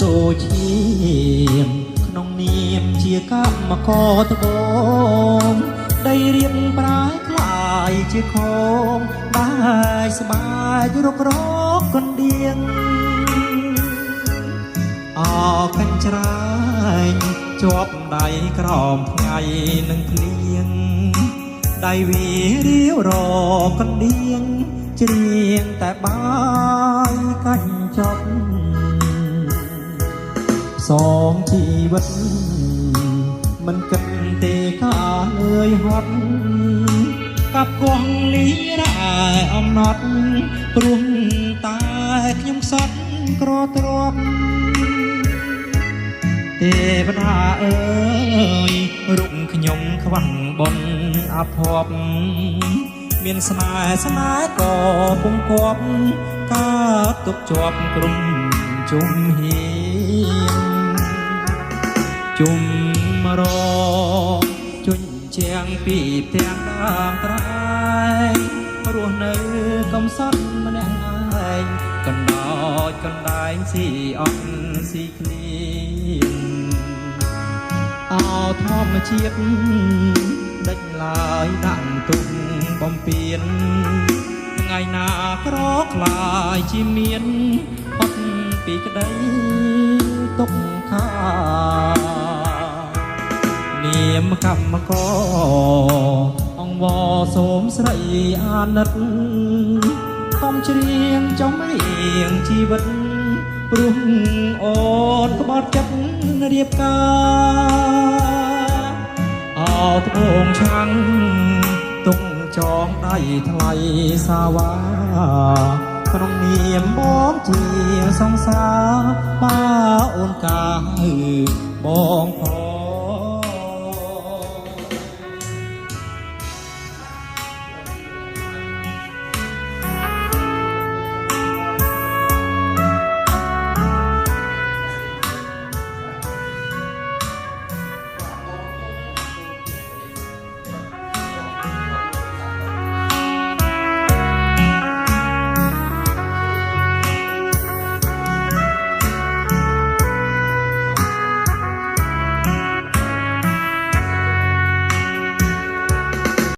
ដូចឈាមក្នុងនាមជាកម្មករត្បូងដីរៀបប្រាយคล้ายជាខងបាយស្បាយរករកកណ្ដៀងអកញ្ច្រែងជាប់ដៃក្រោមថ្ងៃនឹងភ្លៀងដៃវារាវរកណ្ដៀងច្រៀងតែបាយកាច់ចប់សងជីវិតមិនគិតទេការលឿយហត់កាប់គង់នេះរ៉ែអំណត់ព្រោះតែខ្ញុំសត់ក្រទ្រពទេវតាអើយរុកខ្ញុំខ្វាំងបនអភ័ព្វមានស្នេហ៍ក៏ពុំគប់កើតទុកជាប់ក្រុមជុំហៀងជុំរជញ្ជាំងពីផ្ទាំងដើមត្រែងរស់នៅកំសត់ម្នាក់ឯងកណ្ដោចកណ្ដែងស៊ីអត់ស៊ីគ្លៀនអោធម្មជាតិដេចឡើយដាក់ទុកបំពេញថ្ងៃណាក្រខ្លាយជាមានអត់ពីក្តីទុកខានាមកម្មករអង្គវសូមស្រីអាណិតកុំច្រៀងចំរៀងជីវិតព្រោះអូនក្បត់ចិត្តរៀបការអោត្បូងឆាំងទុកចងដៃថ្លៃសាវាក្នុងនាមបងជាសង្សារបើអូនកាយបងផង